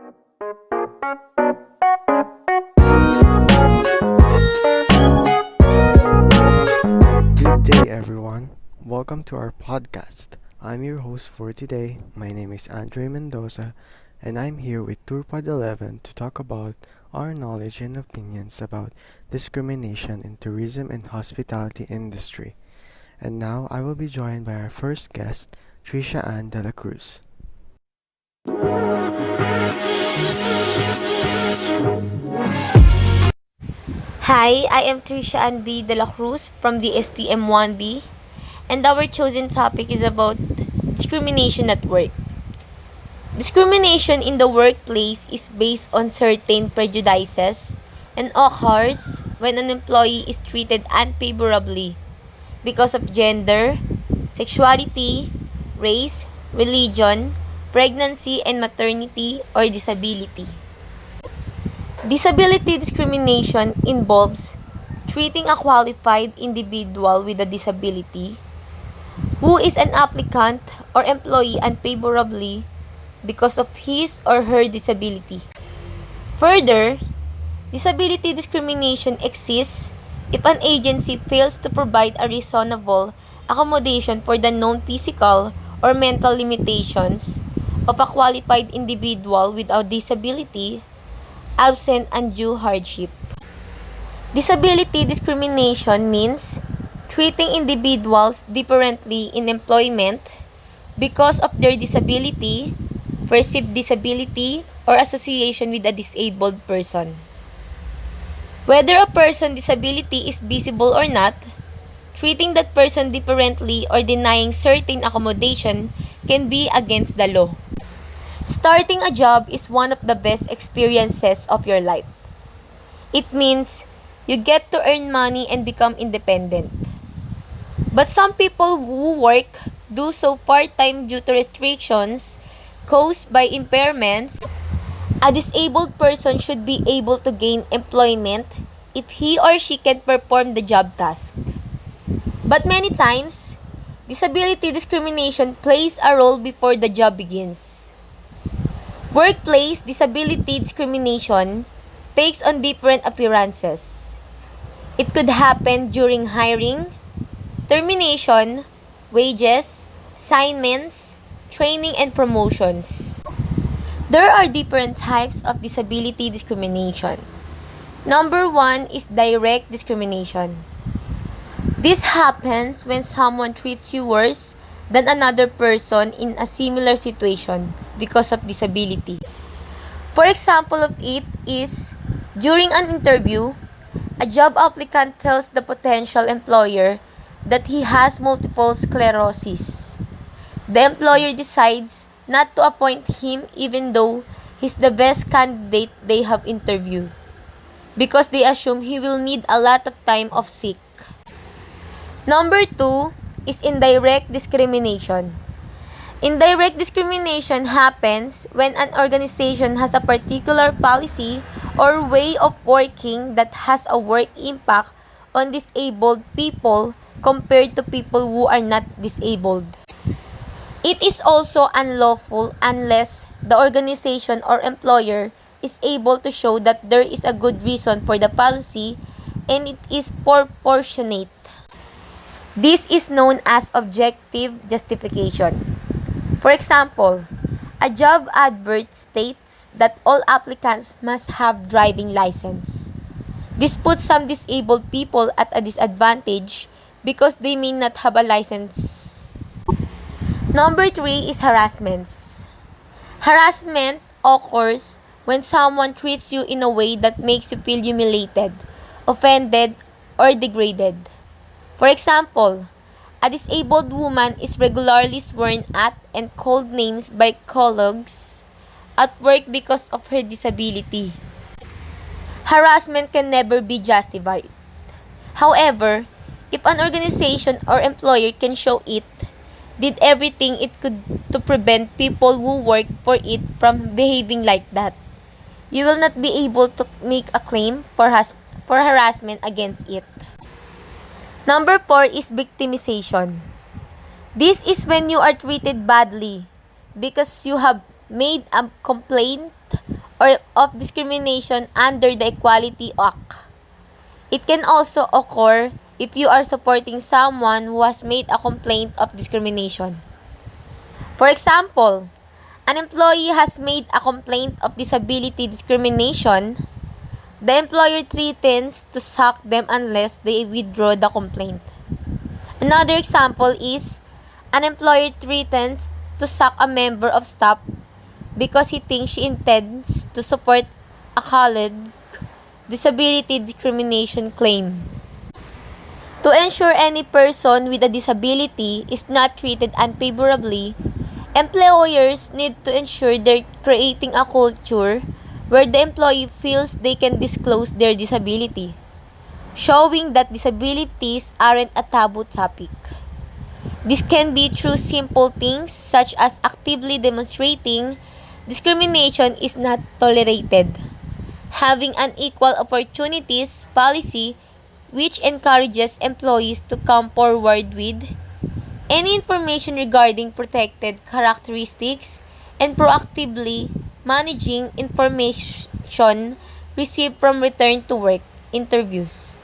Good day, everyone. Welcome to our podcast. I'm your host for today. My name is Andre Mendoza, and I'm here with Turpad 11 to talk about our knowledge and opinions about discrimination in tourism and hospitality industry. And now I will be joined by our first guest, Trisha Ann de la Cruz. Hi, I am Trisha Ann B. De La Cruz from the STM1B, and our chosen topic is about discrimination at work. Discrimination in the workplace is based on certain prejudices and occurs when an employee is treated unfavorably because of gender, sexuality, race, religion, pregnancy and maternity, or disability. Disability discrimination involves treating a qualified individual with a disability who is an applicant or employee unfavorably because of his or her disability. Further, disability discrimination exists if an agency fails to provide a reasonable accommodation for the known physical or mental limitations of a qualified individual with a disability absent undue hardship. Disability discrimination means treating individuals differently in employment because of their disability, perceived disability, or association with a disabled person. Whether a person's disability is visible or not, treating that person differently or denying certain accommodation can be against the law. Starting a job is one of the best experiences of your life. It means you get to earn money and become independent. But some people who work do so part-time due to restrictions caused by impairments. A disabled person should be able to gain employment if he or she can perform the job task. But many times, disability discrimination plays a role before the job begins. Workplace disability discrimination takes on different appearances. It could happen during hiring, termination, wages, assignments, training, and promotions. There are different types of disability discrimination. Number one is direct discrimination. This happens when someone treats you worse than another person in a similar situation because of disability. For example of it is, during an interview, a job applicant tells the potential employer that he has multiple sclerosis. The employer decides not to appoint him even though he's the best candidate they have interviewed because they assume he will need a lot of time off sick. Number two is indirect discrimination. Indirect discrimination happens when an organization has a particular policy or way of working that has a work impact on disabled people compared to people who are not disabled. It is also unlawful unless the organization or employer is able to show that there is a good reason for the policy and it is proportionate. This is known as objective justification. For example, a job advert states that all applicants must have driving license. This puts some disabled people at a disadvantage because they may not have a license. Number three is harassments. Harassment occurs when someone treats you in a way that makes you feel humiliated, offended, or degraded. For example, a disabled woman is regularly sworn at and called names by colleagues at work because of her disability. Harassment can never be justified. However, if an organization or employer can show it did everything it could to prevent people who work for it from behaving like that, you will not be able to make a claim for harassment against it. Number 4 is victimization. This is when you are treated badly because you have made a complaint or of discrimination under the Equality Act. It can also occur if you are supporting someone who has made a complaint of discrimination. For example, an employee has made a complaint of disability discrimination. The employer threatens to sack them unless they withdraw the complaint. Another example is an employer threatens to sack a member of staff because he thinks she intends to support a colleague disability discrimination claim. To ensure any person with a disability is not treated unfavorably, employers need to ensure they're creating a culture where the employee feels they can disclose their disability, showing that disabilities aren't a taboo topic. This can be through simple things such as actively demonstrating discrimination is not tolerated, having an equal opportunities policy which encourages employees to come forward with any information regarding protected characteristics and proactively managing information received from return to work interviews,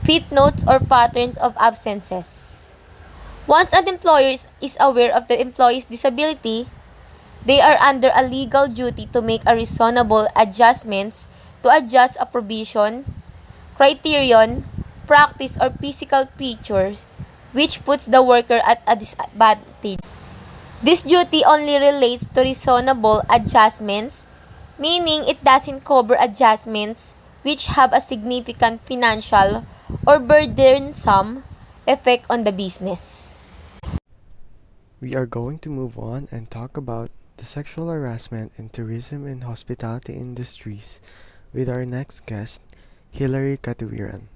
footnotes, or patterns of absences. Once an employer is aware of the employee's disability, they are under a legal duty to make a reasonable adjustments to adjust a provision, criterion, practice, or physical features which puts the worker at a disadvantage. This duty only relates to reasonable adjustments, meaning it doesn't cover adjustments which have a significant financial or burdensome effect on the business. We are going to move on and talk about the sexual harassment in tourism and hospitality industries with our next guest, Hilary Katuwiran.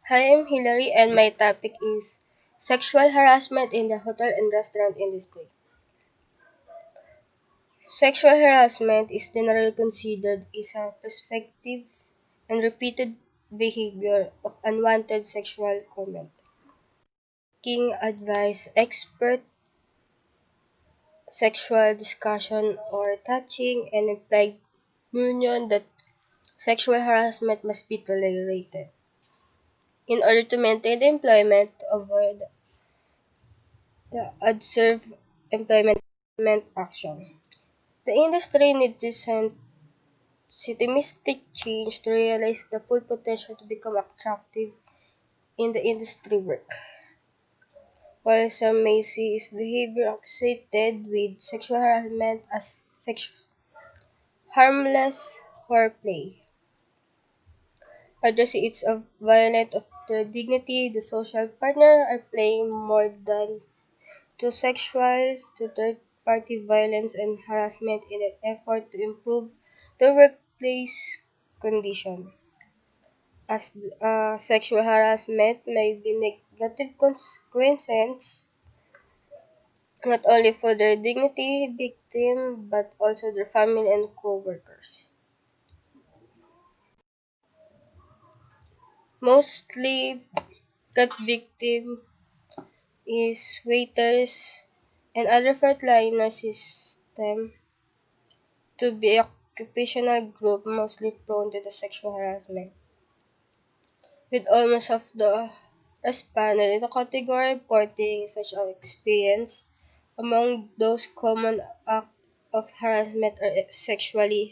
Hi, I'm Hilary, and my topic is sexual harassment in the hotel and restaurant industry. Sexual harassment is generally considered as a perspective and repeated behavior of unwanted sexual comment. Seeking advice, expert sexual discussion, or touching and implied union that sexual harassment must be tolerated. In order to maintain the employment, avoid the adverse employment action. The industry needs to send systematic change to realize the full potential to become attractive in the industry work. While some may see its behavior associated with sexual harassment as harmless foreplay, others see it as violent of their dignity. The social partner are playing more than to sexual to third-party violence and harassment in an effort to improve the workplace condition. As sexual harassment may be negative consequences not only for their dignity victim but also their family and co-workers. Mostly that victim is waiters and other frontliner system to be occupational group mostly prone to the sexual harassment, with almost half the responded in the category reporting such an experience. Among those common acts of harassment are sexually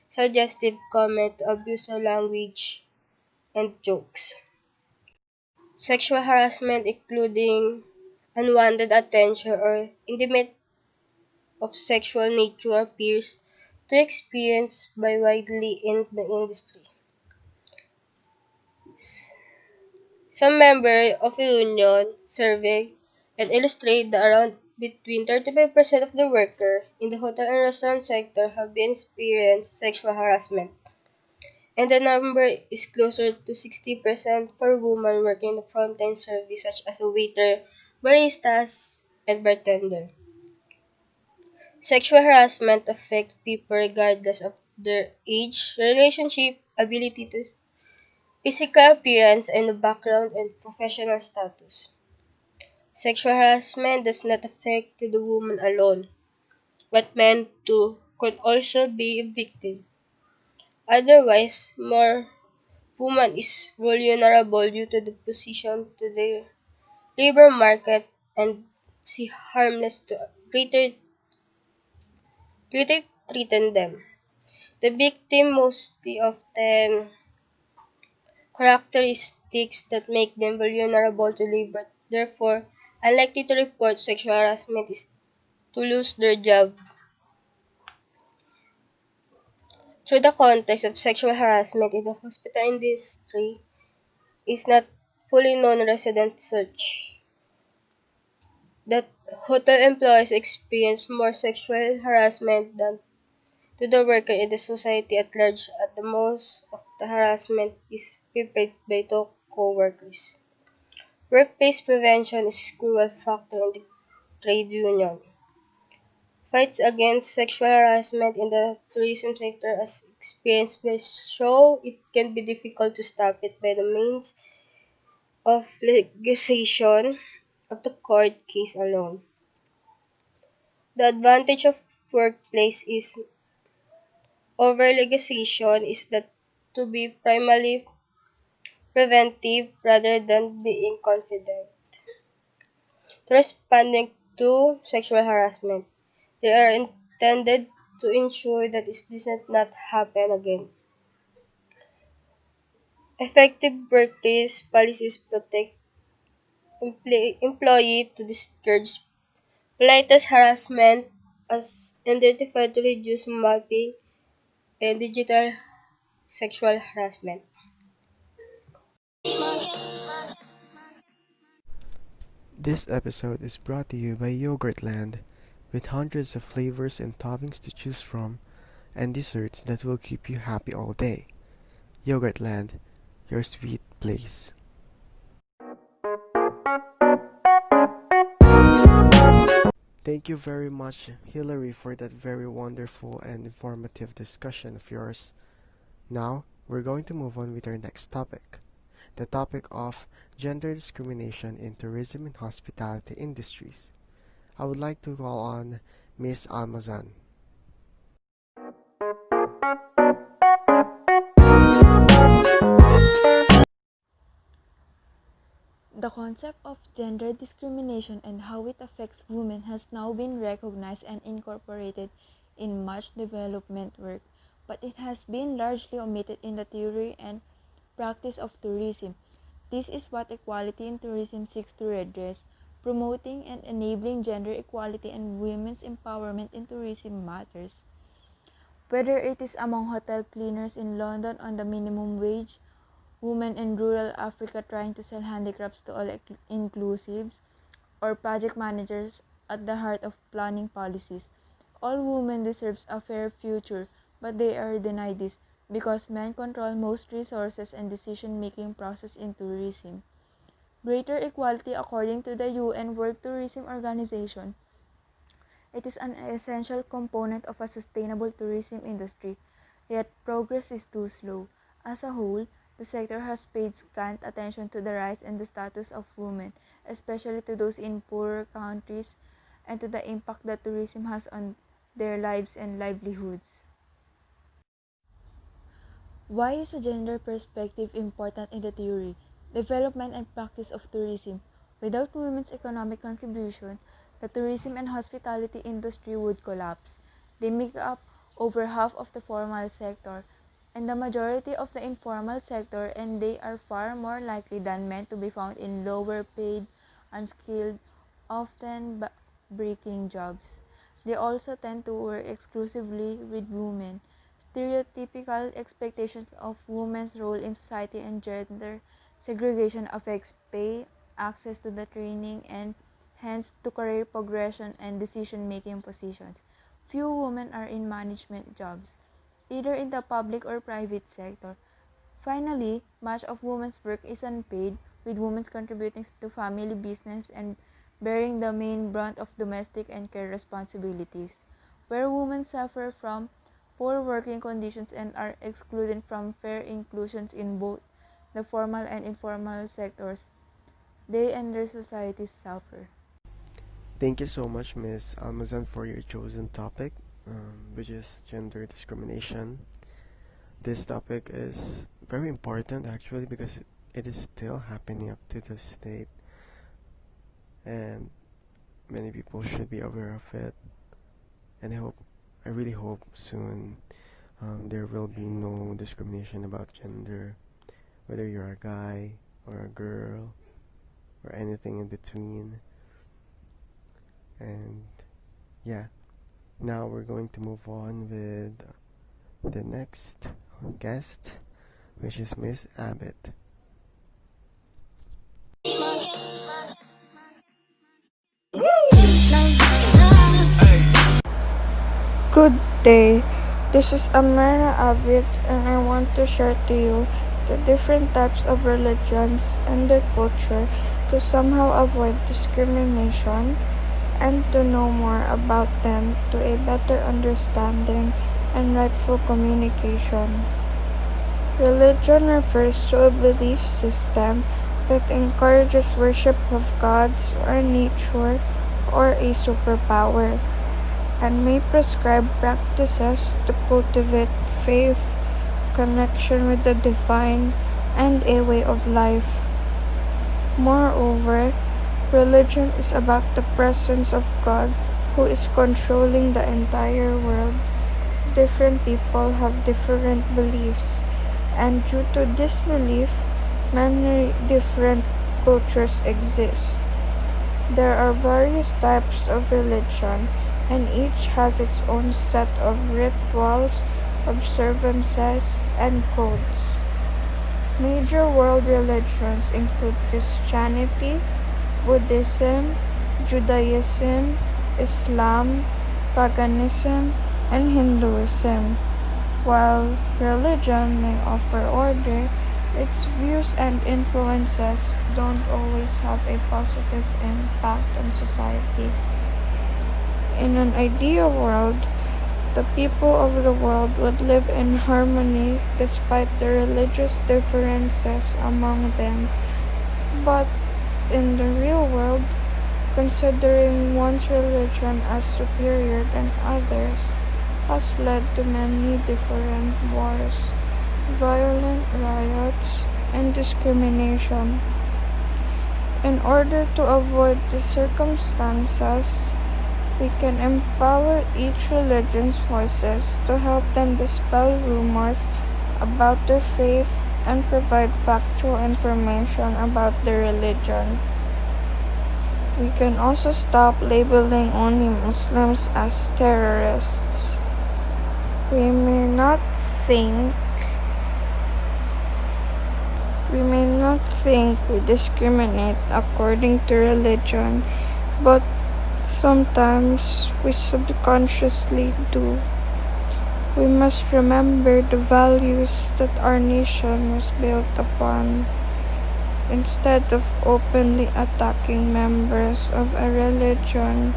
suggestive comment, abusive language, and jokes. Sexual harassment including unwanted attention or intimate of sexual nature appears to experience by widely in the industry. Some members of a union survey and illustrate that around between 35% of the workers in the hotel and restaurant sector have been experienced sexual harassment, and the number is closer to 60% for women working in the frontline service such as a waiter, baristas, and bartender. Sexual harassment affects people regardless of their age, relationship, ability to physical appearance, and background and professional status. Sexual harassment does not affect the woman alone, but men too could also be a victim. Otherwise, more woman is vulnerable due to the position to the labor market and see harmless to greater threaten them. The victim mostly often characteristics that make them vulnerable to labor, therefore unlikely to report sexual harassment is to lose their job. Through the context of sexual harassment in the hospital industry is not fully known resident search that hotel employees experience more sexual harassment than to the worker in the society at large at the most of the harassment is perpetrated by the co-workers. Workplace prevention is a crucial factor in the trade union. Fights against sexual harassment in the tourism sector as experienced by show it can be difficult to stop it by the means of legislation of the court case alone. The advantage of workplace is over legislation is that to be primarily preventive rather than being confident. Responding to sexual harassment. They are intended to ensure that it does not happen again. Effective workplace policies protect employee to discourage politest harassment as identified to reduce mobbing and digital sexual harassment. This episode is brought to you by Yogurtland, with hundreds of flavors and toppings to choose from, and desserts that will keep you happy all day. Yogurtland, your sweet place. Thank you very much, Hillary, for that very wonderful and informative discussion of yours. Now, we're going to move on with our next topic, the topic of gender discrimination in tourism and hospitality industries. I would like to call on Miss Almazan. The concept of gender discrimination and how it affects women has now been recognized and incorporated in much development work, but it has been largely omitted in the theory and practice of tourism. This is what Equality in Tourism seeks to redress, promoting and enabling gender equality and women's empowerment in tourism matters. Whether it is among hotel cleaners in London on the minimum wage, women in rural Africa trying to sell handicrafts to all inclusives, or project managers at the heart of planning policies. All women deserve a fair future, but they are denied this because men control most resources and decision-making process in tourism. Greater equality according to the UN World Tourism Organization. It is an essential component of a sustainable tourism industry, yet progress is too slow. As a whole, the sector has paid scant attention to the rights and the status of women, especially to those in poorer countries, and to the impact that tourism has on their lives and livelihoods. Why is a gender perspective important in the theory, development, and practice of tourism? Without women's economic contribution, the tourism and hospitality industry would collapse. They make up over half of the formal sector and the majority of the informal sector, and they are far more likely than men to be found in lower paid, unskilled, often breaking jobs. They also tend to work exclusively with women. Stereotypical expectations of women's role in society and gender segregation affects pay, access to the training, and hence to career progression and decision-making positions. Few women are in management jobs, either in the public or private sector. Finally, much of women's work is unpaid, with women contributing to family business and bearing the main brunt of domestic and care responsibilities. Where women suffer from poor working conditions and are excluded from fair inclusions in both the formal and informal sectors, they and their societies suffer. Thank you so much, Miss Almazan, for your chosen topic, which is gender discrimination. This topic is very important actually because it is still happening up to this date, and many people should be aware of it. And I really hope soon there will be no discrimination about gender, whether you're a guy or a girl or anything in between. And yeah, now we're going to move on with the next guest, which is Miss Abbott. Good day. This is Amara Abid, and I want to share to you the different types of religions and their culture to somehow avoid discrimination and to know more about them to a better understanding and rightful communication. Religion refers to a belief system that encourages worship of gods or nature or a superpower and may prescribe practices to cultivate faith, connection with the divine, and a way of life. Moreover, religion is about the presence of God who is controlling the entire world. Different people have different beliefs, and due to this belief, many different cultures exist. There are various types of religion, and each has its own set of rituals, observances, and codes. Major world religions include Christianity, Buddhism, Judaism, Islam, paganism, and Hinduism. While religion may offer order, its views and influences don't always have a positive impact on society. In an ideal world, the people of the world would live in harmony despite the religious differences among them. But in the real world, considering one's religion as superior than others has led to many different wars, violent riots, and discrimination. In order to avoid these circumstances, we can empower each religion's voices to help them dispel rumors about their faith and provide factual information about their religion. We can also stop labeling only Muslims as terrorists. We may not think we discriminate according to religion, but sometimes we subconsciously do. We must remember the values that our nation was built upon. Instead of openly attacking members of a religion,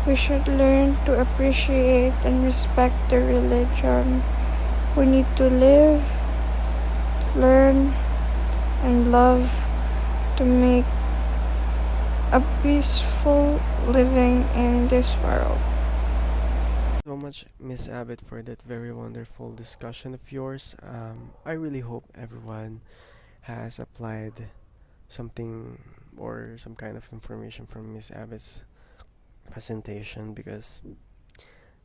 we should learn to appreciate and respect the religion. We need to live, learn, and love to make a peaceful living in this world. So much, Miss Abbott, for that very wonderful discussion of yours. I really hope everyone has applied something or some kind of information from Miss Abbott's presentation, because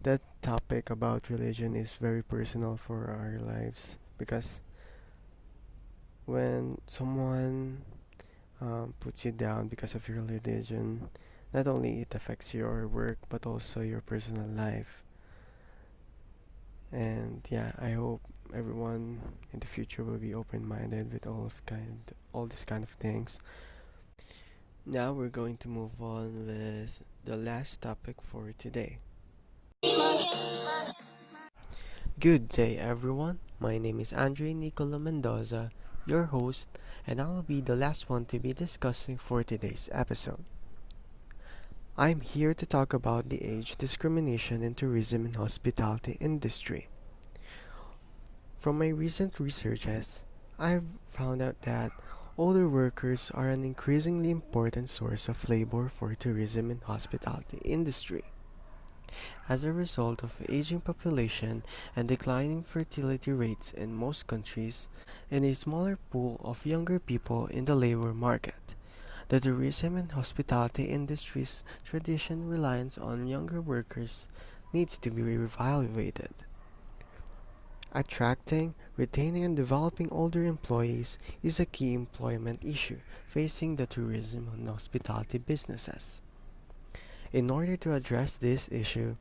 that topic about religion is very personal for our lives. Because when someone puts you down because of your religion, not only it affects your work but also your personal life. And yeah, I hope everyone in the future will be open-minded with all these kind of things. Now we're going to move on with the last topic for today. Good day, everyone. My name is Andre Nicola Mendoza, your host, and I will be the last one to be discussing for today's episode. I'm here to talk about the age discrimination in tourism and hospitality industry. From my recent researches, I've found out that Older workers are an increasingly important source of labor for tourism and hospitality industry. As a result of aging population and declining fertility rates in most countries, and a smaller pool of younger people in the labor market, the tourism and hospitality industry's traditional reliance on younger workers needs to be reevaluated. Attracting, retaining, and developing older employees is a key employment issue facing the tourism and hospitality businesses. In order to address this issue,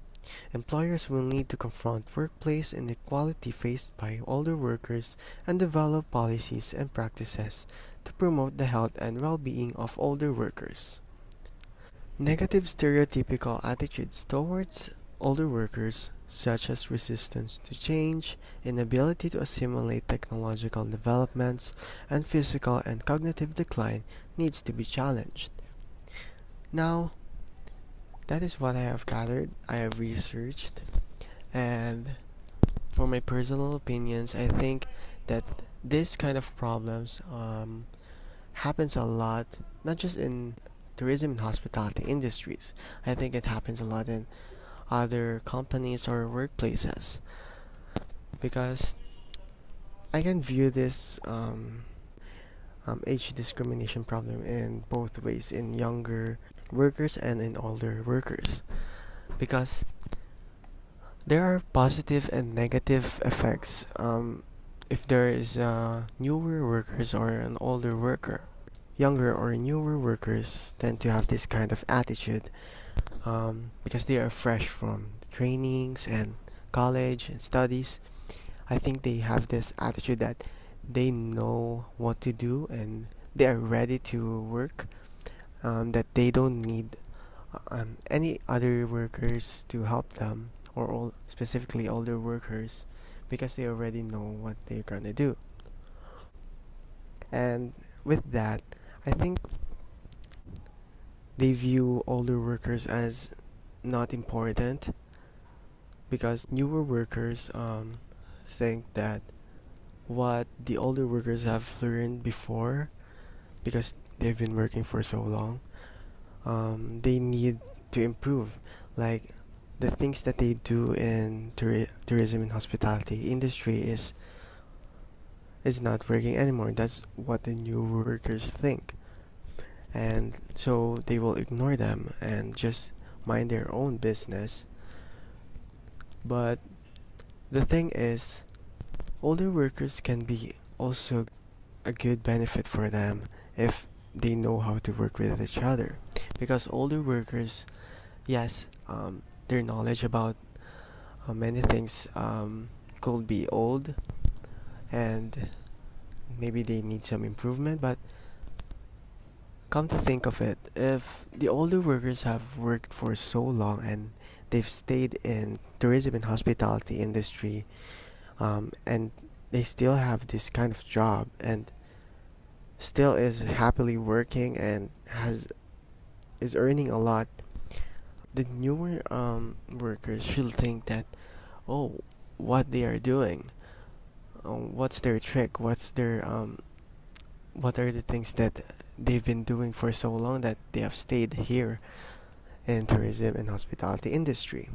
employers will need to confront workplace inequality faced by older workers and develop policies and practices to promote the health and well-being of older workers. Negative stereotypical attitudes towards older workers, such as resistance to change, inability to assimilate technological developments, and physical and cognitive decline, needs to be challenged. Now, that is what I have gathered, I have researched, and for my personal opinions, I think that this kind of problems happens a lot, not just in tourism and hospitality industries. I think it happens a lot in other companies or workplaces because I can view this age discrimination problem in both ways, in younger workers and in older workers, because there are positive and negative effects if there is newer workers or an older worker. Younger or newer workers tend to have this kind of attitude because they are fresh from trainings and college and studies. I think they have this attitude that they know what to do and they are ready to work, that they don't need any other workers to help them, or specifically older workers, because they already know what they're gonna do. And with that, I think they view older workers as not important because newer workers think that what the older workers have learned before, because they've been working for so long, they need to improve. Like the things that they do in tourism and hospitality industry is not working anymore. That's what the new workers think, and so they will ignore them and just mind their own business. But the thing is, older workers can be also a good benefit for them if they know how to work with each other, because older workers, yes, their knowledge about many things could be old and maybe they need some improvement, but come to think of it, if the older workers have worked for so long and they've stayed in tourism and hospitality industry, and they still have this kind of job and still is happily working and is earning a lot, the newer workers should think that, oh, what they are doing, what's their trick, what are the things that they've been doing for so long that they have stayed here in tourism and hospitality industry.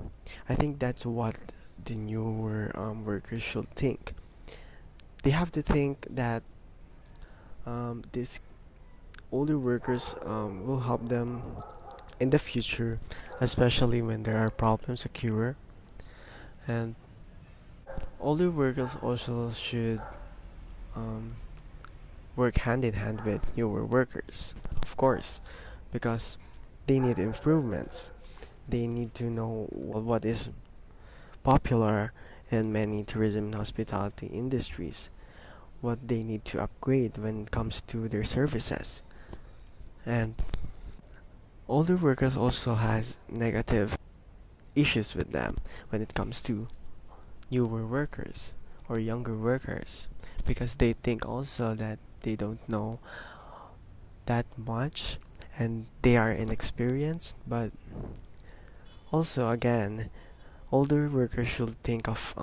I think that's what the newer workers should think. They have to think that these older workers will help them in the future, especially when there are problems occur. And older workers also should um, work hand in hand with newer workers, of course, because they need improvements. They need to know what is popular in many tourism and hospitality industries, what they need to upgrade when it comes to their services. And older workers also has negative issues with them when it comes to newer workers or younger workers, because they think also that they don't know that much and they are inexperienced. But also again, older workers should think of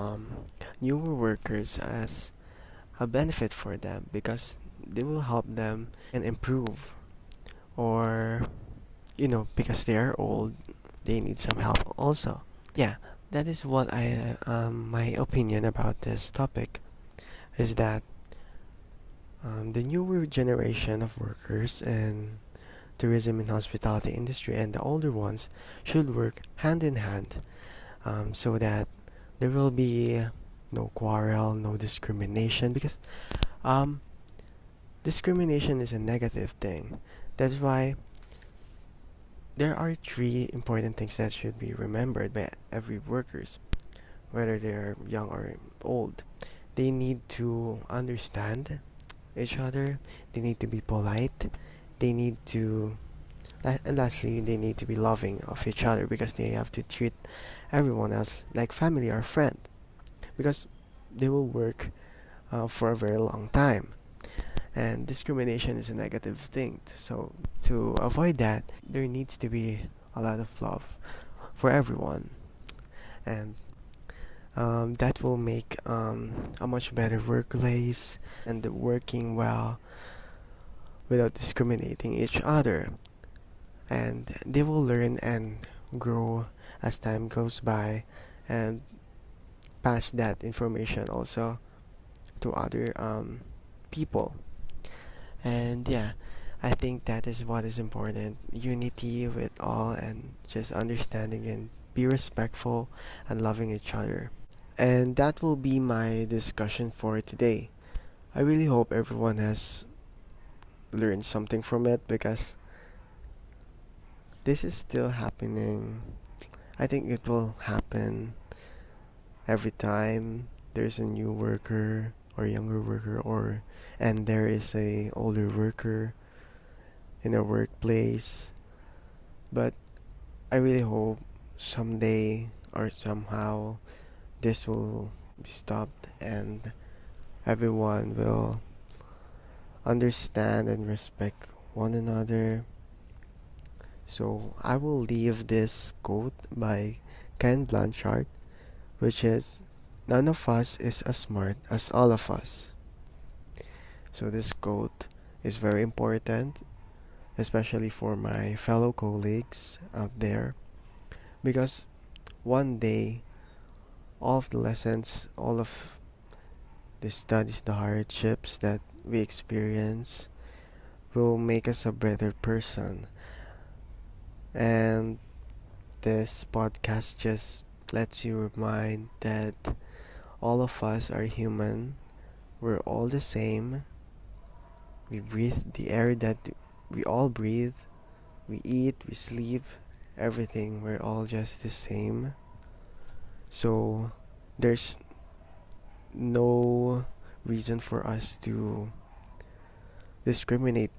newer workers as a benefit for them, because they will help them and improve, or because they are old, they need some help also. Yeah, that is what I my opinion about this topic is that the newer generation of workers in tourism and hospitality industry and the older ones should work hand in hand, so that there will be no quarrel, no discrimination, because um, discrimination is a negative thing. That's why there are three important things that should be remembered by every workers, whether they're young or old. They need to understand each other. They need to be polite. They need to, and lastly, they need to be loving of each other, because they have to treat everyone else like family or friend, because they will work for a very long time. And discrimination is a negative thing. So to avoid that, there needs to be a lot of love for everyone, and that will make a much better workplace and working well without discriminating each other. And they will learn and grow as time goes by, and pass that information also to other people. And yeah, I think that is what is important: unity with all, and just understanding and be respectful and loving each other. And that will be my discussion for today. I really hope everyone has learned something from it, because this is still happening. I think it will happen every time there's a new worker or younger worker, or and there is a older worker in a workplace. But I really hope someday or somehow this will be stopped, and everyone will understand and respect one another. So I will leave this quote by Ken Blanchard, which is, "None of us is as smart as all of us." So this quote is very important, especially for my fellow colleagues out there, because one day all of the lessons, all of the studies, the hardships that we experience will make us a better person. And this podcast just lets you remind that all of us are human. We're all the same. We breathe the air that we all breathe. We eat, we sleep, everything. We're all just the same. So there's no reason for us to discriminate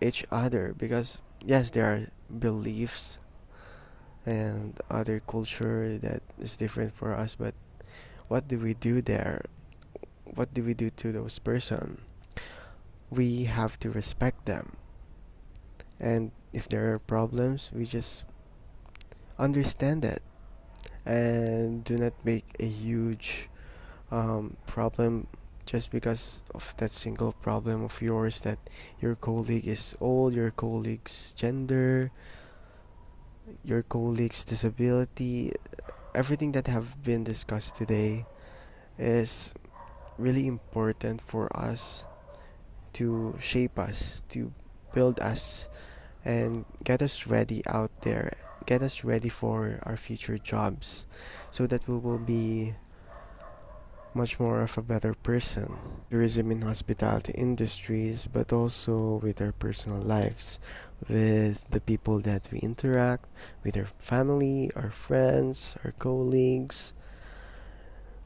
each other, because yes, there are beliefs and other culture that is different for us, but what do we do there? What do we do to those person? We have to respect them, and if there are problems, we just understand it, and do not make a huge problem just because of that single problem of yours, that your colleague is old, your colleague's gender, your colleague's disability. Everything that have been discussed today is really important for us, to shape us, to build us, and get us ready out there, get us ready for our future jobs, so that we will be much more of a better person. Tourism and hospitality industries, but also with our personal lives, with the people that we interact, with our family, our friends, our colleagues.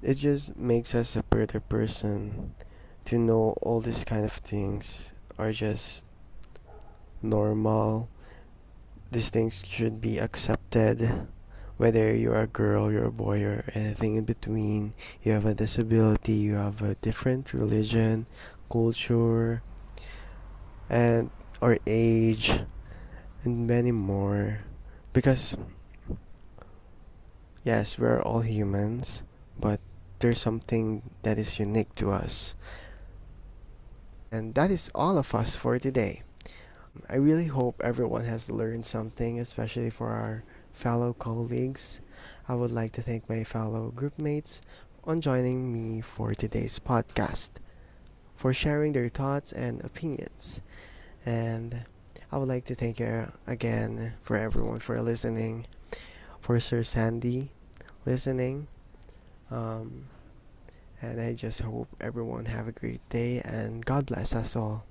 It just makes us a better person to know all these kind of things are just normal. These things should be accepted, whether you're a girl, you're a boy, or anything in between. You have a disability, you have a different religion, culture, and or age, and many more. Because yes, we're all humans, but there's something that is unique to us. And that is all of us for today. I really hope everyone has learned something, especially for our fellow colleagues. I would like to thank my fellow groupmates on joining me for today's podcast, for sharing their thoughts and opinions. And I would like to thank you again for everyone for listening, for Sir Sandy listening. Um, and I just hope everyone have a great day and God bless us all.